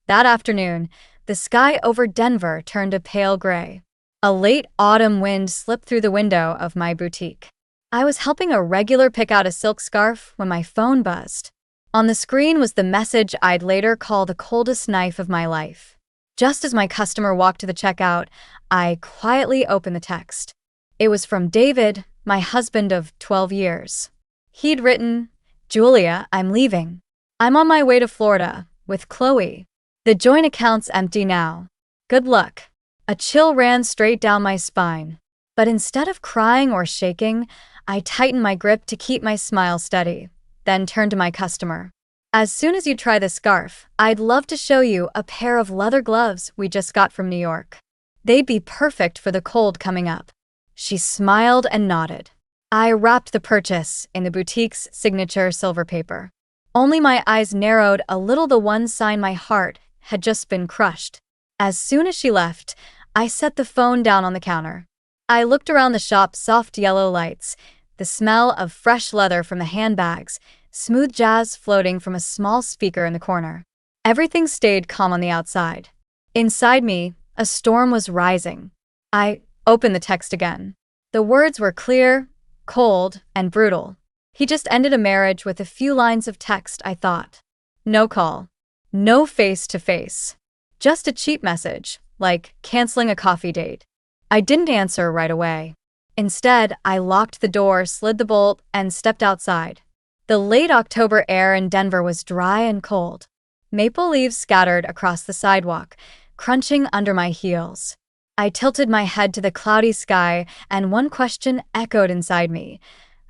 That afternoon, the sky over Denver turned a pale gray. A late autumn wind slipped through the window of my boutique. I was helping a regular pick out a silk scarf when my phone buzzed. On the screen was the message I'd later call the coldest knife of my life. Just as my customer walked to the checkout, I quietly opened the text. It was from David, my husband of 12 years. He'd written, "Julia, I'm leaving. I'm on my way to Florida, with Chloe. The joint account's empty now. Good luck." A chill ran straight down my spine. But instead of crying or shaking, I tightened my grip to keep my smile steady, then turned to my customer. "As soon as you try this scarf, I'd love to show you a pair of leather gloves we just got from New York. They'd be perfect for the cold coming up." She smiled and nodded. I wrapped the purchase in the boutique's signature silver paper. Only my eyes narrowed a little. The one sign my heart had just been crushed. As soon as she left, I set the phone down on the counter. I looked around the shop's soft yellow lights, the smell of fresh leather from the handbags, smooth jazz floating from a small speaker in the corner. Everything stayed calm on the outside. Inside me, a storm was rising. I opened the text again. The words were clear, cold, and brutal. He just ended a marriage with a few lines of text, I thought. No call. No face-to-face. Just a cheap message, like canceling a coffee date. I didn't answer right away. Instead, I locked the door, slid the bolt, and stepped outside. The late October air in Denver was dry and cold. Maple leaves scattered across the sidewalk, crunching under my heels. I tilted my head to the cloudy sky, and one question echoed inside me.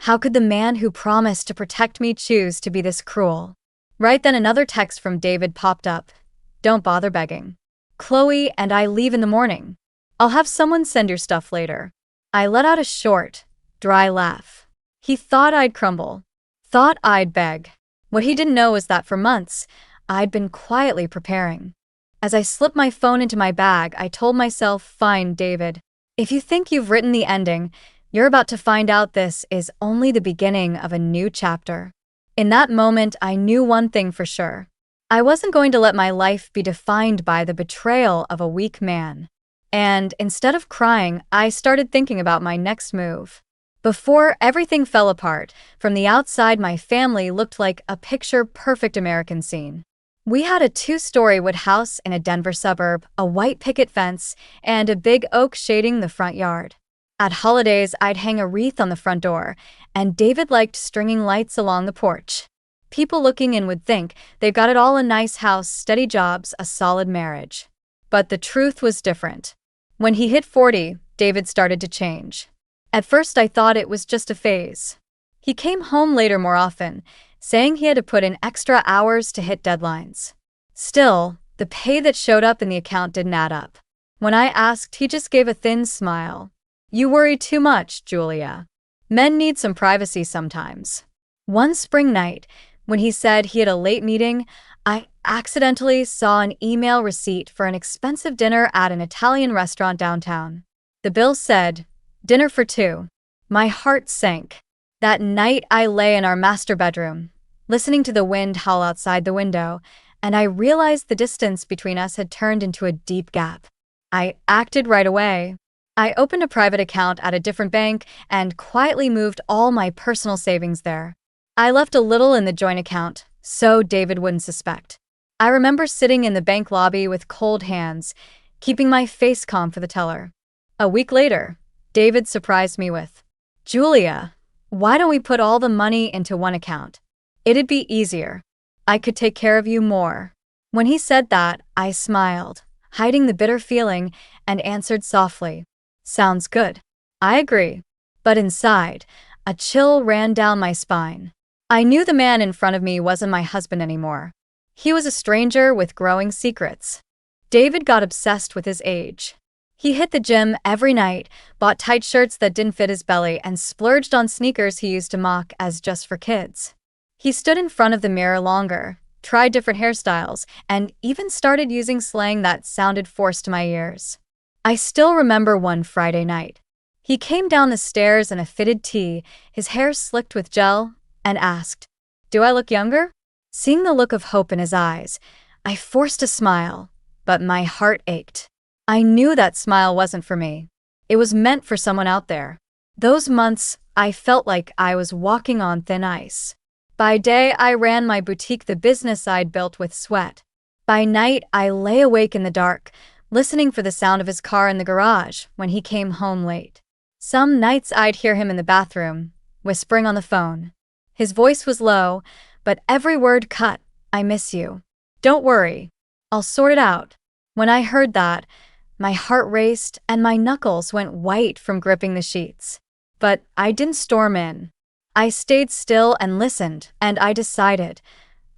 How could the man who promised to protect me choose to be this cruel? Right then, another text from David popped up. "Don't bother begging. Chloe and I leave in the morning. I'll have someone send your stuff later." I let out a short, dry laugh. He thought I'd crumble. Thought I'd beg. What he didn't know was that for months, I'd been quietly preparing. As I slipped my phone into my bag, I told myself, "Fine, David. If you think you've written the ending, you're about to find out this is only the beginning of a new chapter." In that moment, I knew one thing for sure. I wasn't going to let my life be defined by the betrayal of a weak man. And instead of crying, I started thinking about my next move. Before everything fell apart, from the outside my family looked like a picture-perfect American scene. We had a 2-story wood house in a Denver suburb, a white picket fence, and a big oak shading the front yard. At holidays, I'd hang a wreath on the front door, and David liked stringing lights along the porch. People looking in would think they've got it all: a nice house, steady jobs, a solid marriage. But the truth was different. When he hit 40, David started to change. At first, I thought it was just a phase. He came home later more often, saying he had to put in extra hours to hit deadlines. Still, the pay that showed up in the account didn't add up. When I asked, he just gave a thin smile. "You worry too much, Julia. Men need some privacy sometimes." One spring night, when he said he had a late meeting, I accidentally saw an email receipt for an expensive dinner at an Italian restaurant downtown. The bill said, "Dinner for 2. My heart sank. That night I lay in our master bedroom, listening to the wind howl outside the window, and I realized the distance between us had turned into a deep gap. I acted right away. I opened a private account at a different bank and quietly moved all my personal savings there. I left a little in the joint account, so David wouldn't suspect. I remember sitting in the bank lobby with cold hands, keeping my face calm for the teller. A week later, David surprised me with, "Julia, why don't we put all the money into one account? It'd be easier. I could take care of you more." When he said that, I smiled, hiding the bitter feeling, and answered softly, "Sounds good." I agree. But inside, a chill ran down my spine. I knew the man in front of me wasn't my husband anymore. He was a stranger with growing secrets. David got obsessed with his age. He hit the gym every night, bought tight shirts that didn't fit his belly, and splurged on sneakers he used to mock as just for kids. He stood in front of the mirror longer, tried different hairstyles, and even started using slang that sounded forced to my ears. I still remember one Friday night. He came down the stairs in a fitted tee, his hair slicked with gel, and asked, "Do I look younger?" Seeing the look of hope in his eyes, I forced a smile, but my heart ached. I knew that smile wasn't for me. It was meant for someone out there. Those months, I felt like I was walking on thin ice. By day, I ran my boutique, the business I'd built with sweat. By night, I lay awake in the dark, listening for the sound of his car in the garage when he came home late. Some nights I'd hear him in the bathroom, whispering on the phone. His voice was low, but every word cut. I miss you. Don't worry. I'll sort it out. When I heard that, my heart raced and my knuckles went white from gripping the sheets. But I didn't storm in. I stayed still and listened, and I decided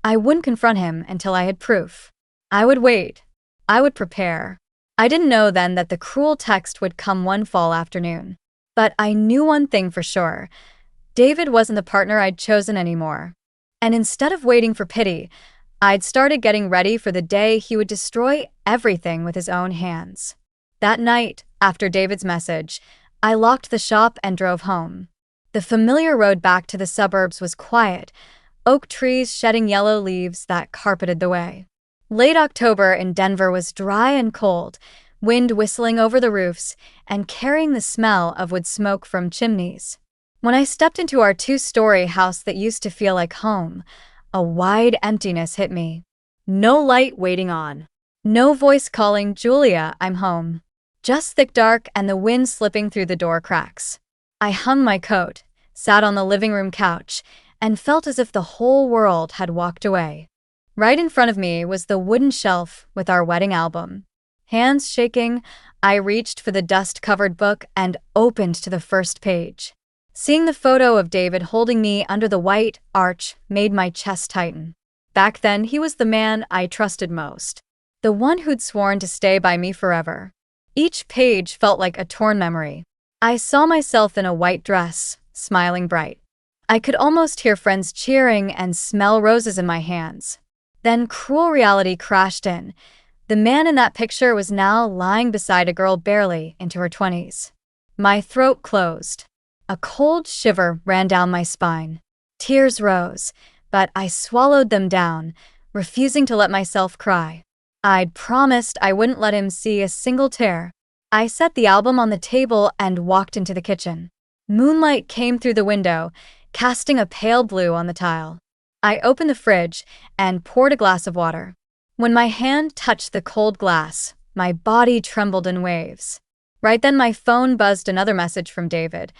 I wouldn't confront him until I had proof. I would wait. I would prepare. I didn't know then that the cruel text would come one fall afternoon. But I knew one thing for sure. David wasn't the partner I'd chosen anymore. And instead of waiting for pity, I'd started getting ready for the day he would destroy everything with his own hands. That night, after David's message, I locked the shop and drove home. The familiar road back to the suburbs was quiet, oak trees shedding yellow leaves that carpeted the way. Late October in Denver was dry and cold, wind whistling over the roofs and carrying the smell of wood smoke from chimneys. When I stepped into our 2-story house that used to feel like home, a wide emptiness hit me. No light waiting on. No voice calling, "Julia, I'm home." Just thick dark and the wind slipping through the door cracks. I hung my coat, sat on the living room couch, and felt as if the whole world had walked away. Right in front of me was the wooden shelf with our wedding album. Hands shaking, I reached for the dust-covered book and opened to the first page. Seeing the photo of David holding me under the white arch made my chest tighten. Back then, he was the man I trusted most. The one who'd sworn to stay by me forever. Each page felt like a torn memory. I saw myself in a white dress, smiling bright. I could almost hear friends cheering and smell roses in my hands. Then cruel reality crashed in. The man in that picture was now lying beside a girl barely into her 20s. My throat closed. A cold shiver ran down my spine. Tears rose, but I swallowed them down, refusing to let myself cry. I'd promised I wouldn't let him see a single tear. I set the album on the table and walked into the kitchen. Moonlight came through the window, casting a pale blue on the tile. I opened the fridge and poured a glass of water. When my hand touched the cold glass, my body trembled in waves. Right then my phone buzzed another message from David.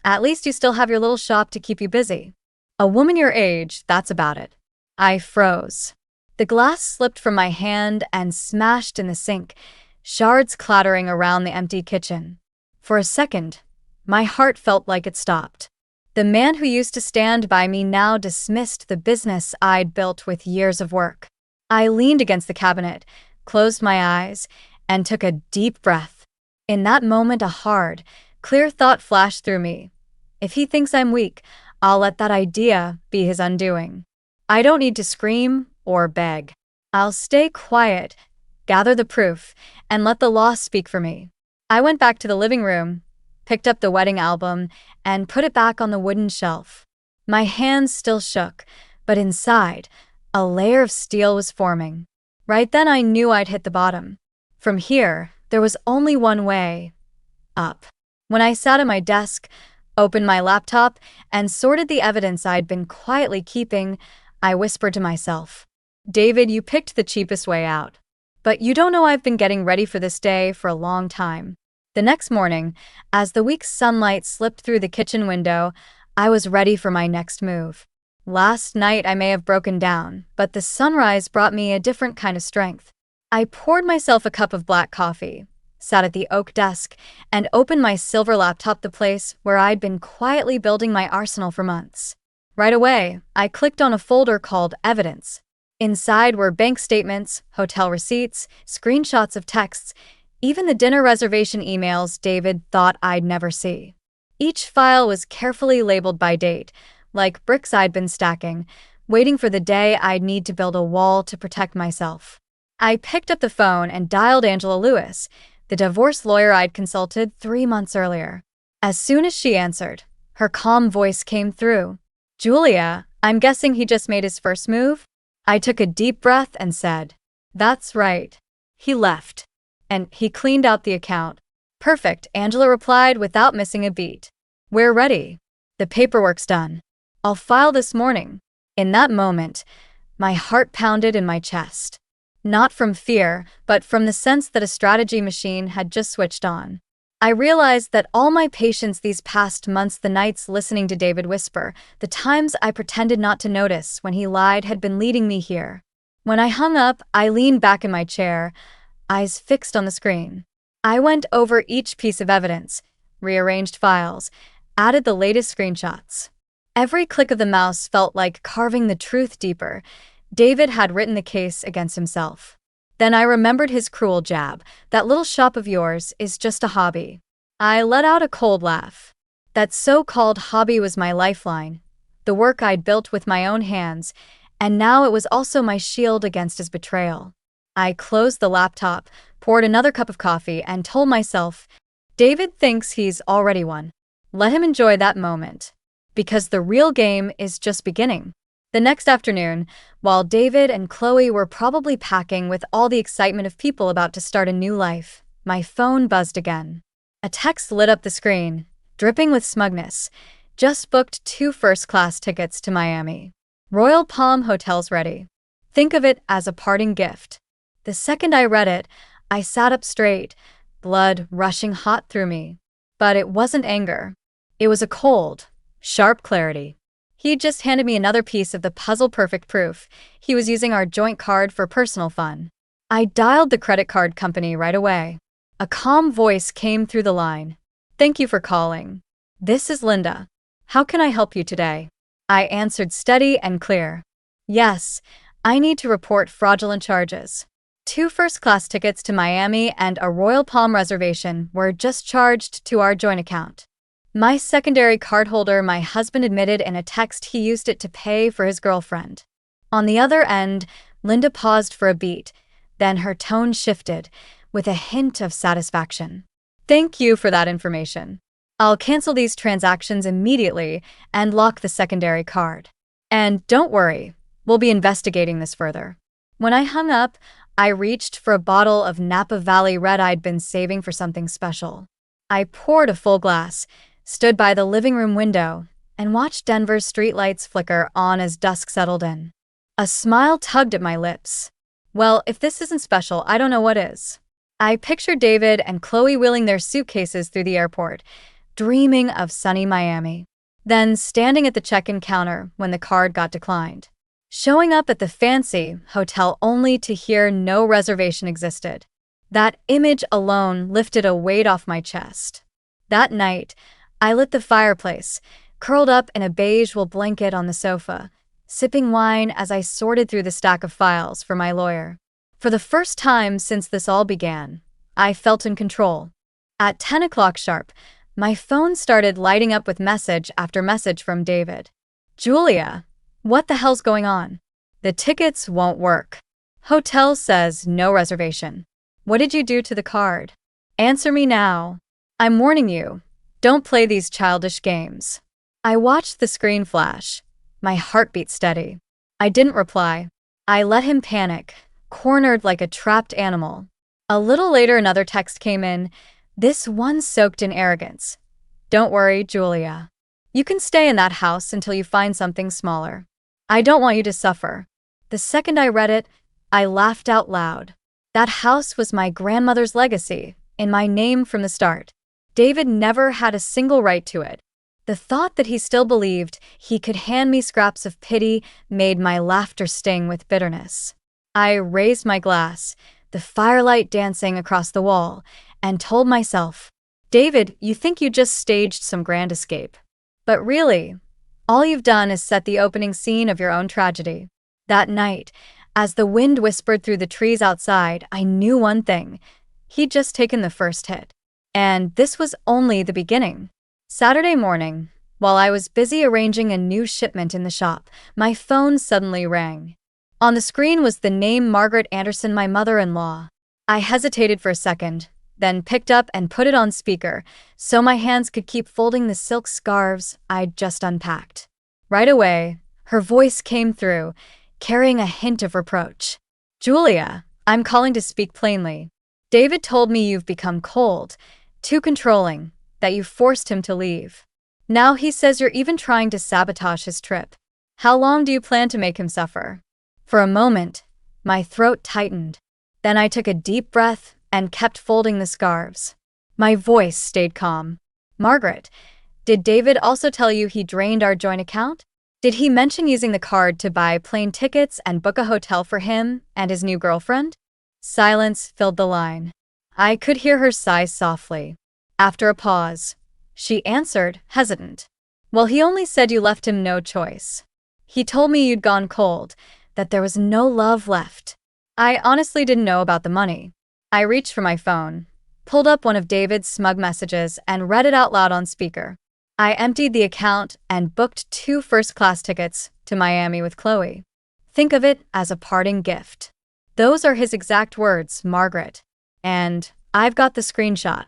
"At least you still have your little shop to keep you busy. A woman your age, that's about it." I froze. The glass slipped from my hand and smashed in the sink, shards clattering around the empty kitchen. For a second, my heart felt like it stopped. The man who used to stand by me now dismissed the business I'd built with years of work. I leaned against the cabinet, closed my eyes, and took a deep breath. In that moment, a hard, clear thought flashed through me. If he thinks I'm weak, I'll let that idea be his undoing. I don't need to scream or beg. I'll stay quiet, gather the proof, and let the law speak for me. I went back to the living room, picked up the wedding album, and put it back on the wooden shelf. My hands still shook, but inside, a layer of steel was forming. Right then I knew I'd hit the bottom. From here, there was only one way: up. When I sat at my desk, opened my laptop, and sorted the evidence I'd been quietly keeping, I whispered to myself, "David, you picked the cheapest way out. But you don't know I've been getting ready for this day for a long time." The next morning, as the week's sunlight slipped through the kitchen window, I was ready for my next move. Last night I may have broken down, but the sunrise brought me a different kind of strength. I poured myself a cup of black coffee, sat at the oak desk, and opened my silver laptop, the place where I'd been quietly building my arsenal for months. Right away, I clicked on a folder called Evidence. Inside were bank statements, hotel receipts, screenshots of texts, even the dinner reservation emails David thought I'd never see. Each file was carefully labeled by date, like bricks I'd been stacking, waiting for the day I'd need to build a wall to protect myself. I picked up the phone and dialed Angela Lewis, the divorce lawyer I'd consulted 3 months earlier. As soon as she answered, her calm voice came through. "Julia, I'm guessing he just made his first move?" I took a deep breath and said, That's right. He left. And he cleaned out the account. Perfect, Angela replied without missing a beat. We're ready. The paperwork's done. I'll file this morning. In that moment, my heart pounded in my chest. Not from fear, but from the sense that a strategy machine had just switched on. I realized that all my patience these past months, the nights listening to David whisper, the times I pretended not to notice when he lied, had been leading me here. When I hung up, I leaned back in my chair, eyes fixed on the screen. I went over each piece of evidence, rearranged files, added the latest screenshots. Every click of the mouse felt like carving the truth deeper. David had written the case against himself. Then I remembered his cruel jab. That little shop of yours is just a hobby. I let out a cold laugh. That so-called hobby was my lifeline, the work I'd built with my own hands, and now it was also my shield against his betrayal. I closed the laptop, poured another cup of coffee, and told myself, David thinks he's already won. Let him enjoy that moment. Because the real game is just beginning. The next afternoon, while David and Chloe were probably packing with all the excitement of people about to start a new life, my phone buzzed again. A text lit up the screen, dripping with smugness. Just booked 2 first-class tickets to Miami. Royal Palm Hotels ready. Think of it as a parting gift. The second I read it, I sat up straight, blood rushing hot through me. But it wasn't anger. It was a cold, sharp clarity. He'd just handed me another piece of the puzzle-perfect proof. He was using our joint card for personal fun. I dialed the credit card company right away. A calm voice came through the line. Thank you for calling. This is Linda. How can I help you today? I answered steady and clear. Yes, I need to report fraudulent charges. 2 first-class tickets to Miami and a Royal Palm reservation were just charged to our joint account. My secondary cardholder, my husband admitted in a text he used it to pay for his girlfriend. On the other end, Linda paused for a beat, then her tone shifted, with a hint of satisfaction. Thank you for that information. I'll cancel these transactions immediately and lock the secondary card. And don't worry, we'll be investigating this further. When I hung up, I reached for a bottle of Napa Valley Red I'd been saving for something special. I poured a full glass, stood by the living room window, and watched Denver's streetlights flicker on as dusk settled in. A smile tugged at my lips. Well, if this isn't special, I don't know what is. I pictured David and Chloe wheeling their suitcases through the airport, dreaming of sunny Miami. Then standing at the check-in counter when the card got declined. Showing up at the fancy hotel only to hear no reservation existed. That image alone lifted a weight off my chest. That night, I lit the fireplace, curled up in a beige wool blanket on the sofa, sipping wine as I sorted through the stack of files for my lawyer. For the first time since this all began, I felt in control. At 10 o'clock sharp, my phone started lighting up with message after message from David. Julia, what the hell's going on? The tickets won't work. Hotel says no reservation. What did you do to the card? Answer me now. I'm warning you. Don't play these childish games. I watched the screen flash, my heartbeat steady. I didn't reply. I let him panic, cornered like a trapped animal. A little later, another text came in, this one soaked in arrogance. Don't worry, Julia. You can stay in that house until you find something smaller. I don't want you to suffer. The second I read it, I laughed out loud. That house was my grandmother's legacy, in my name from the start. David never had a single right to it. The thought that he still believed he could hand me scraps of pity made my laughter sting with bitterness. I raised my glass, the firelight dancing across the wall, and told myself, David, you think you just staged some grand escape. But really, all you've done is set the opening scene of your own tragedy. That night, as the wind whispered through the trees outside, I knew one thing. He'd just taken the first hit. And this was only the beginning. Saturday morning, while I was busy arranging a new shipment in the shop, my phone suddenly rang. On the screen was the name Margaret Anderson, my mother-in-law. I hesitated for a second, then picked up and put it on speaker, so my hands could keep folding the silk scarves I'd just unpacked. Right away, her voice came through, carrying a hint of reproach. Julia, I'm calling to speak plainly. David told me you've become cold, too controlling, that you forced him to leave. Now he says you're even trying to sabotage his trip. How long do you plan to make him suffer? For a moment, my throat tightened. Then I took a deep breath and kept folding the scarves. My voice stayed calm. Margaret, did David also tell you he drained our joint account? Did he mention using the card to buy plane tickets and book a hotel for him and his new girlfriend? Silence filled the line. I could hear her sigh softly. After a pause, she answered, hesitant. Well, he only said you left him no choice. He told me you'd gone cold, that there was no love left. I honestly didn't know about the money. I reached for my phone, pulled up one of David's smug messages, and read it out loud on speaker. I emptied the account and booked 2 first-class tickets to Miami with Chloe. Think of it as a parting gift. Those are his exact words, Margaret. And I've got the screenshot.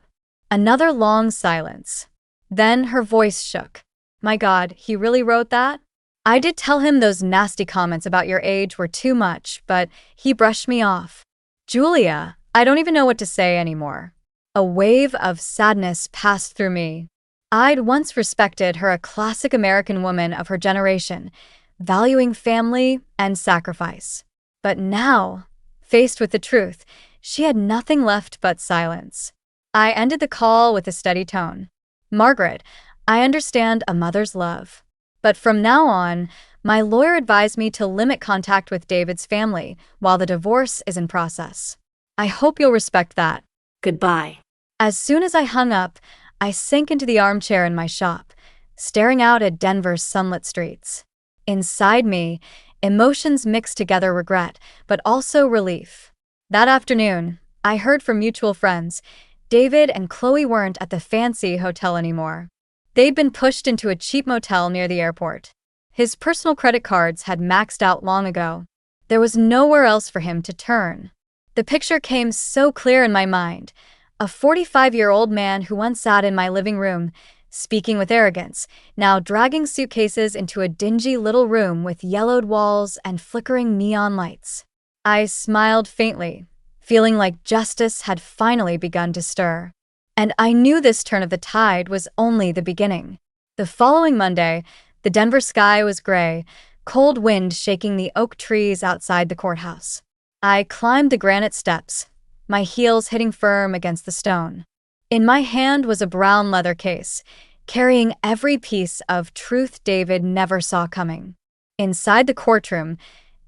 Another long silence. Then her voice shook. My God, he really wrote that? I did tell him those nasty comments about your age were too much, but he brushed me off. Julia, I don't even know what to say anymore. A wave of sadness passed through me. I'd once respected her, a classic American woman of her generation, valuing family and sacrifice. But now, faced with the truth, she had nothing left but silence. I ended the call with a steady tone. Margaret, I understand a mother's love. But from now on, my lawyer advised me to limit contact with David's family while the divorce is in process. I hope you'll respect that. Goodbye. As soon as I hung up, I sank into the armchair in my shop, staring out at Denver's sunlit streets. Inside me, emotions mixed together, regret, but also relief. That afternoon, I heard from mutual friends, David and Chloe weren't at the fancy hotel anymore. They'd been pushed into a cheap motel near the airport. His personal credit cards had maxed out long ago. There was nowhere else for him to turn. The picture came so clear in my mind. A 45-year-old man who once sat in my living room, speaking with arrogance, now dragging suitcases into a dingy little room with yellowed walls and flickering neon lights. I smiled faintly, feeling like justice had finally begun to stir. And I knew this turn of the tide was only the beginning. The following Monday, the Denver sky was gray, cold wind shaking the oak trees outside the courthouse. I climbed the granite steps, my heels hitting firm against the stone. In my hand was a brown leather case, carrying every piece of truth David never saw coming. Inside the courtroom,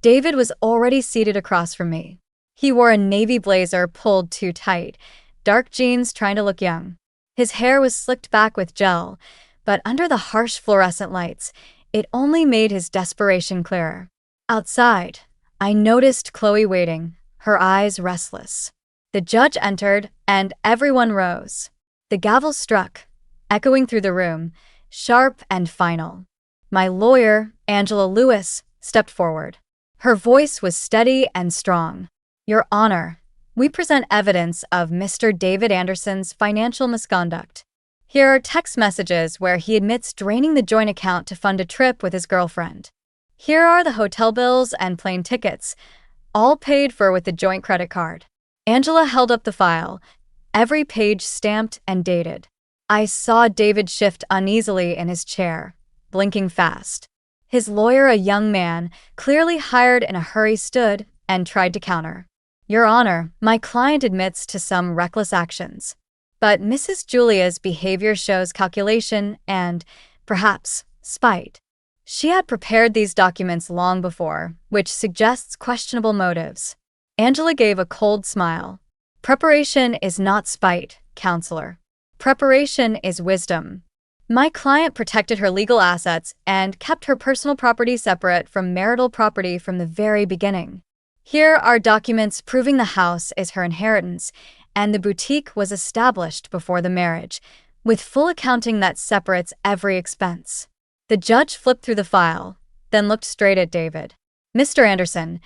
David was already seated across from me. He wore a navy blazer pulled too tight, dark jeans trying to look young. His hair was slicked back with gel, but under the harsh fluorescent lights, it only made his desperation clearer. Outside, I noticed Chloe waiting, her eyes restless. The judge entered, and everyone rose. The gavel struck, echoing through the room, sharp and final. My lawyer, Angela Lewis, stepped forward. Her voice was steady and strong. Your Honor, we present evidence of Mr. David Anderson's financial misconduct. Here are text messages where he admits draining the joint account to fund a trip with his girlfriend. Here are the hotel bills and plane tickets, all paid for with the joint credit card. Angela held up the file, every page stamped and dated. I saw David shift uneasily in his chair, blinking fast. His lawyer, a young man, clearly hired in a hurry, stood and tried to counter. Your Honor, my client admits to some reckless actions, but Mrs. Julia's behavior shows calculation and, perhaps, spite. She had prepared these documents long before, which suggests questionable motives. Angela gave a cold smile. Preparation is not spite, counselor. Preparation is wisdom. My client protected her legal assets and kept her personal property separate from marital property from the very beginning. Here are documents proving the house is her inheritance, and the boutique was established before the marriage, with full accounting that separates every expense. The judge flipped through the file, then looked straight at David. Mr. Anderson,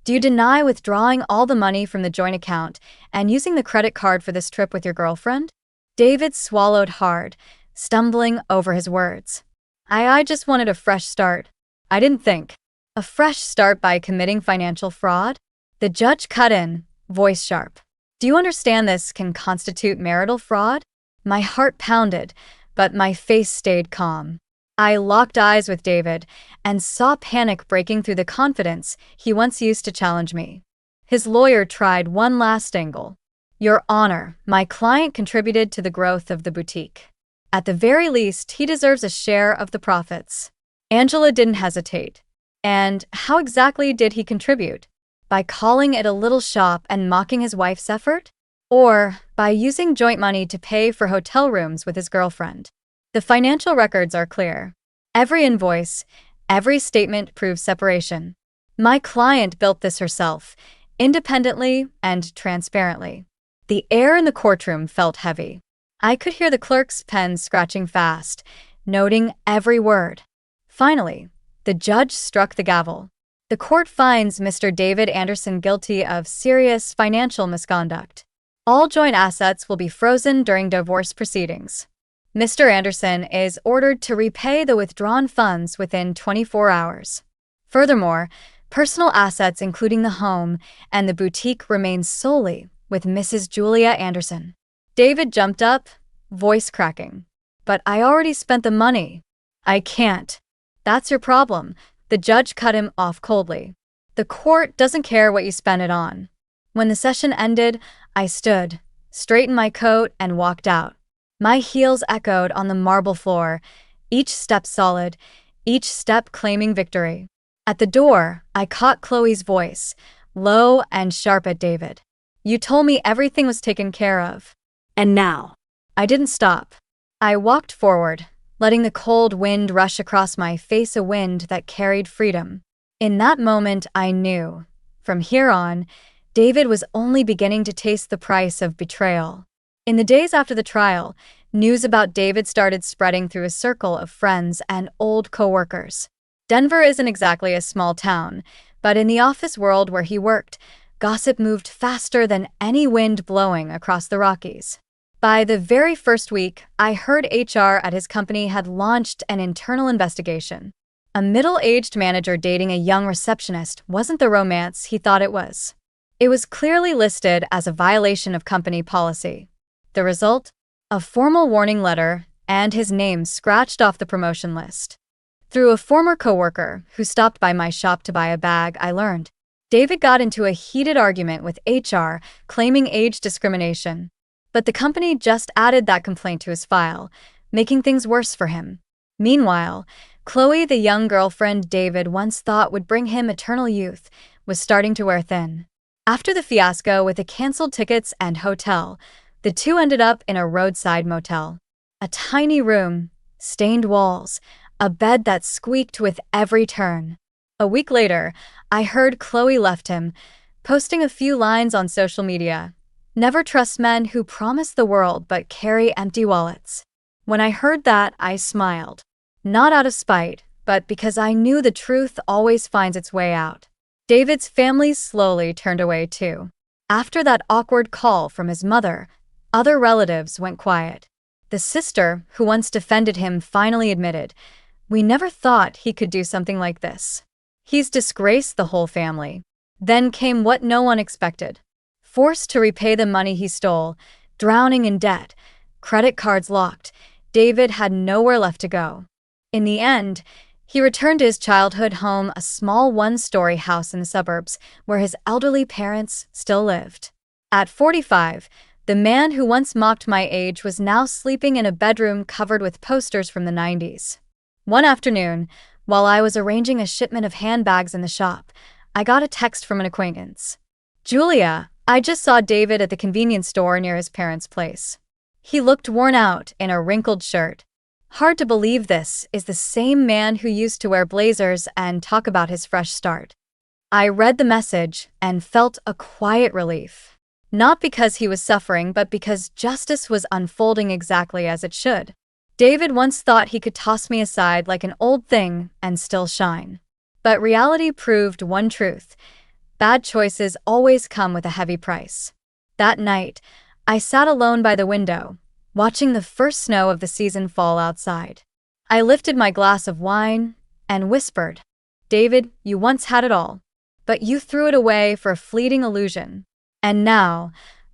do you deny withdrawing all the money from the joint account and using the credit card for this trip with your girlfriend? David swallowed hard, stumbling over his words. I just wanted a fresh start. I didn't think. A fresh start by committing financial fraud? The judge cut in, voice sharp. Do you understand this can constitute marital fraud? My heart pounded, but my face stayed calm. I locked eyes with David and saw panic breaking through the confidence he once used to challenge me. His lawyer tried one last angle. Your Honor, my client contributed to the growth of the boutique. At the very least, he deserves a share of the profits. Angela didn't hesitate. And how exactly did he contribute? By calling it a little shop and mocking his wife's effort? Or by using joint money to pay for hotel rooms with his girlfriend? The financial records are clear. Every invoice, every statement proves separation. My client built this herself, independently and transparently. The air in the courtroom felt heavy. I could hear the clerk's pen scratching fast, noting every word. Finally, the judge struck the gavel. The court finds Mr. David Anderson guilty of serious financial misconduct. All joint assets will be frozen during divorce proceedings. Mr. Anderson is ordered to repay the withdrawn funds within 24 hours. Furthermore, personal assets including the home and the boutique remain solely with Mrs. Julia Anderson. David jumped up, voice cracking. But I already spent the money. I can't. That's your problem. The judge cut him off coldly. The court doesn't care what you spend it on. When the session ended, I stood, straightened my coat, and walked out. My heels echoed on the marble floor, each step solid, each step claiming victory. At the door, I caught Chloe's voice, low and sharp at David. You told me everything was taken care of. And now? I didn't stop. I walked forward, letting the cold wind rush across my face, a wind that carried freedom. In that moment, I knew, from here on, David was only beginning to taste the price of betrayal. In the days after the trial, news about David started spreading through a circle of friends and old coworkers. Denver isn't exactly a small town, but in the office world where he worked, gossip moved faster than any wind blowing across the Rockies. By the very first week, I heard HR at his company had launched an internal investigation. A middle-aged manager dating a young receptionist wasn't the romance he thought it was. It was clearly listed as a violation of company policy. The result? A formal warning letter and his name scratched off the promotion list. Through a former coworker who stopped by my shop to buy a bag, I learned David got into a heated argument with HR claiming age discrimination. But the company just added that complaint to his file, making things worse for him. Meanwhile, Chloe, the young girlfriend David once thought would bring him eternal youth, was starting to wear thin. After the fiasco with the canceled tickets and hotel, the two ended up in a roadside motel. A tiny room, stained walls, a bed that squeaked with every turn. A week later, I heard Chloe left him, posting a few lines on social media. Never trust men who promise the world but carry empty wallets. When I heard that, I smiled. Not out of spite, but because I knew the truth always finds its way out. David's family slowly turned away too. After that awkward call from his mother, other relatives went quiet. The sister, who once defended him, finally admitted, "We never thought he could do something like this. He's disgraced the whole family." Then came what no one expected. Forced to repay the money he stole, drowning in debt, credit cards locked, David had nowhere left to go. In the end, he returned to his childhood home, a small one-story house in the suburbs, where his elderly parents still lived. At 45, the man who once mocked my age was now sleeping in a bedroom covered with posters from the 90s. One afternoon, while I was arranging a shipment of handbags in the shop, I got a text from an acquaintance. "Julia, I just saw David at the convenience store near his parents' place. He looked worn out in a wrinkled shirt. Hard to believe this is the same man who used to wear blazers and talk about his fresh start." I read the message and felt a quiet relief. Not because he was suffering, but because justice was unfolding exactly as it should. David once thought he could toss me aside like an old thing and still shine. But reality proved one truth. Bad choices always come with a heavy price. That night, I sat alone by the window, watching the first snow of the season fall outside. I lifted my glass of wine and whispered, "David, you once had it all, but you threw it away for a fleeting illusion. And now,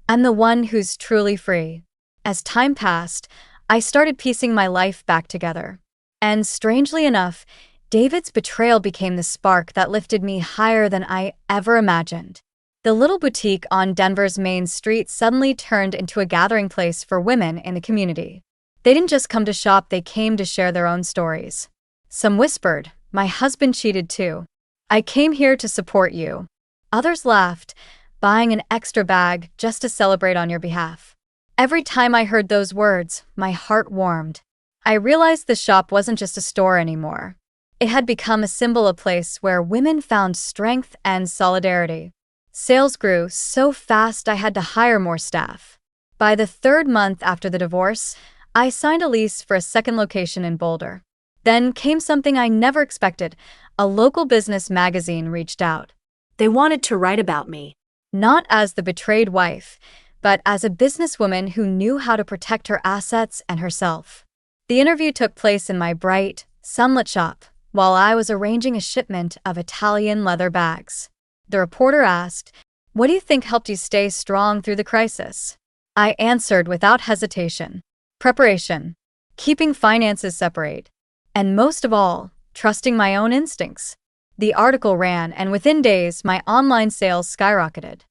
I'm the one who's truly free. As time passed, I started piecing my life back together. And strangely enough, David's betrayal became the spark that lifted me higher than I ever imagined. The little boutique on Denver's main street suddenly turned into a gathering place for women in the community. They didn't just come to shop, they came to share their own stories. Some whispered, "My husband cheated too. I came here to support you." Others laughed, buying an extra bag just to celebrate on your behalf. Every time I heard those words, my heart warmed. I realized the shop wasn't just a store anymore. It had become a symbol, a place where women found strength and solidarity. Sales grew so fast I had to hire more staff. By the third month after the divorce, I signed a lease for a second location in Boulder. Then came something I never expected. A local business magazine reached out. They wanted to write about me. Not as the betrayed wife, but as a businesswoman who knew how to protect her assets and herself. The interview took place in my bright, sunlit shop, while I was arranging a shipment of Italian leather bags. The reporter asked, "What do you think helped you stay strong through the crisis?" I answered without hesitation. Preparation, keeping finances separate, and most of all, trusting my own instincts. The article ran, and within days, my online sales skyrocketed.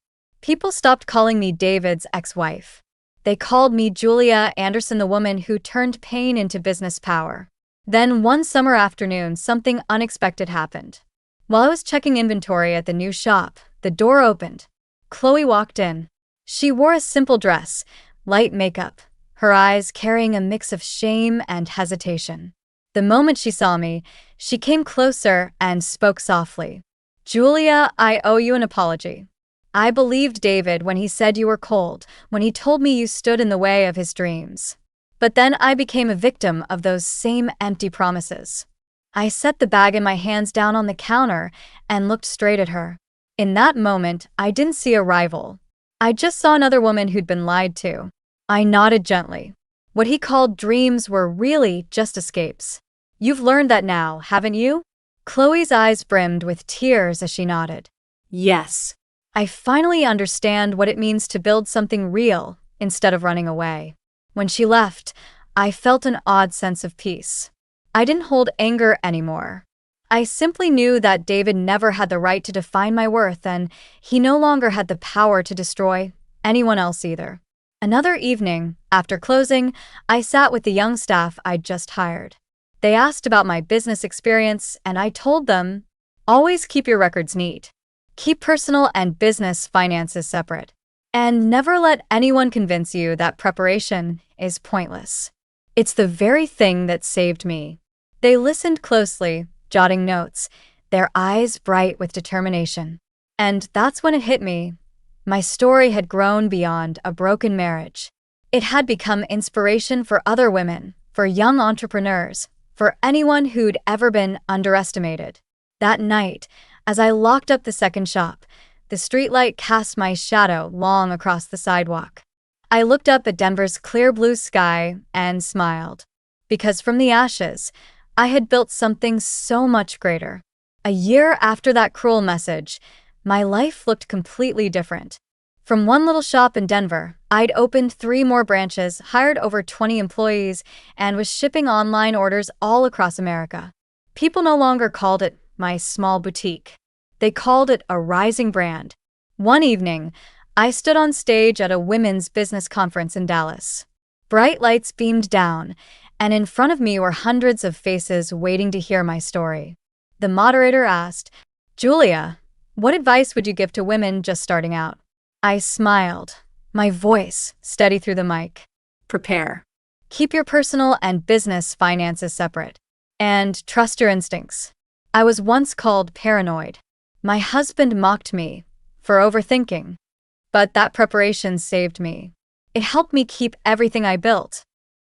People stopped calling me David's ex-wife. They called me Julia Anderson, the woman who turned pain into business power. Then one summer afternoon, something unexpected happened. While I was checking inventory at the new shop, the door opened. Chloe walked in. She wore a simple dress, light makeup, her eyes carrying a mix of shame and hesitation. The moment she saw me, she came closer and spoke softly. "Julia, I owe you an apology. I believed David when he said you were cold, when he told me you stood in the way of his dreams. But then I became a victim of those same empty promises." I set the bag in my hands down on the counter and looked straight at her. In that moment, I didn't see a rival. I just saw another woman who'd been lied to. I nodded gently. What he called dreams were really just escapes. "You've learned that now, haven't you?" Chloe's eyes brimmed with tears as she nodded. Yes. I finally understand what it means to build something real instead of running away. When she left, I felt an odd sense of peace. I didn't hold anger anymore. I simply knew that David never had the right to define my worth, and he no longer had the power to destroy anyone else either. Another evening, after closing, I sat with the young staff I'd just hired. They asked about my business experience, and I told them, "Always keep your records neat. Keep personal and business finances separate. And never let anyone convince you that preparation is pointless. It's the very thing that saved me." They listened closely, jotting notes, their eyes bright with determination. And that's when it hit me. My story had grown beyond a broken marriage. It had become inspiration for other women, for young entrepreneurs, for anyone who'd ever been underestimated. That night, as I locked up the second shop, the streetlight cast my shadow long across the sidewalk. I looked up at Denver's clear blue sky and smiled. Because from the ashes, I had built something so much greater. A year after that cruel message, my life looked completely different. From one little shop in Denver, I'd opened 3 more branches, hired over 20 employees, and was shipping online orders all across America. People no longer called it my small boutique. They called it a rising brand. One evening, I stood on stage at a women's business conference in Dallas. Bright lights beamed down, and in front of me were hundreds of faces waiting to hear my story. The moderator asked, "Julia, what advice would you give to women just starting out?" I smiled, my voice steady through the mic. Prepare. Keep your personal and business finances separate. And trust your instincts. I was once called paranoid. My husband mocked me for overthinking. But that preparation saved me. It helped me keep everything I built.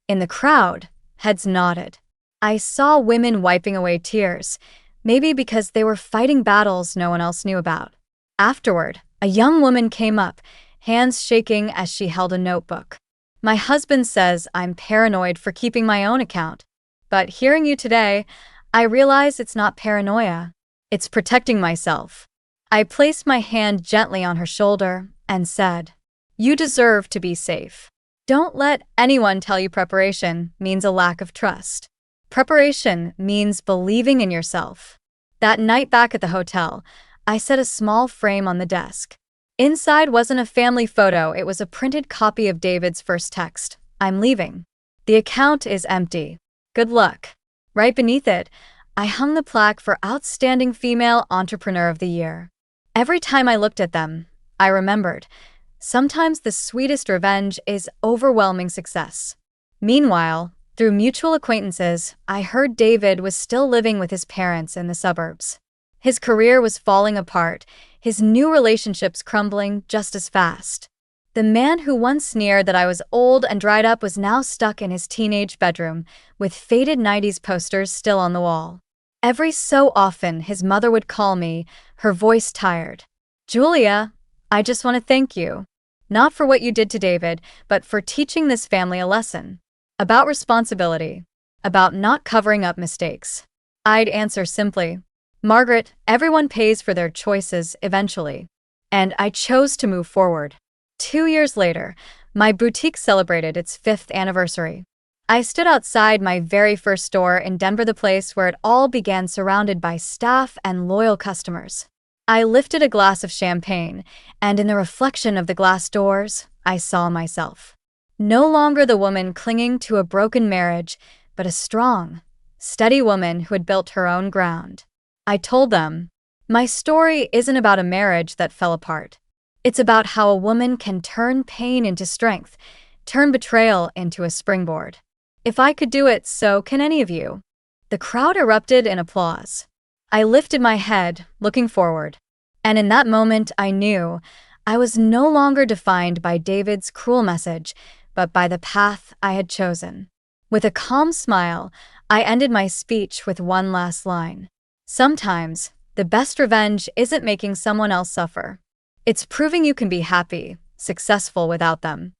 In the crowd, heads nodded. I saw women wiping away tears, maybe because they were fighting battles no one else knew about. Afterward, a young woman came up, hands shaking as she held a notebook. "My husband says I'm paranoid for keeping my own account. But hearing you today, I realize it's not paranoia. It's protecting myself." I placed my hand gently on her shoulder and said, "You deserve to be safe." Don't let anyone tell you preparation means a lack of trust. Preparation means believing in yourself. That night back at the hotel, I set a small frame on the desk. Inside wasn't a family photo, it was a printed copy of David's first text. "I'm leaving. The account is empty. Good luck." Right beneath it, I hung the plaque for Outstanding Female Entrepreneur of the Year. Every time I looked at them, I remembered, sometimes the sweetest revenge is overwhelming success. Meanwhile, through mutual acquaintances, I heard David was still living with his parents in the suburbs. His career was falling apart, his new relationships crumbling just as fast. The man who once sneered that I was old and dried up was now stuck in his teenage bedroom, with faded 90s posters still on the wall. Every so often, his mother would call me, her voice tired. "Julia, I just want to thank you. Not for what you did to David, but for teaching this family a lesson. About responsibility. About not covering up mistakes." I'd answer simply, "Margaret, everyone pays for their choices eventually." And I chose to move forward. 2 years later, my boutique celebrated its 5th anniversary. I stood outside my very first store in Denver, the place where it all began, surrounded by staff and loyal customers. I lifted a glass of champagne, and in the reflection of the glass doors, I saw myself. No longer the woman clinging to a broken marriage, but a strong, steady woman who had built her own ground. I told them, my story isn't about a marriage that fell apart. It's about how a woman can turn pain into strength, turn betrayal into a springboard. If I could do it, so can any of you. The crowd erupted in applause. I lifted my head, looking forward. And in that moment, I knew I was no longer defined by David's cruel message, but by the path I had chosen. With a calm smile, I ended my speech with one last line. Sometimes, the best revenge isn't making someone else suffer. It's proving you can be happy, successful without them.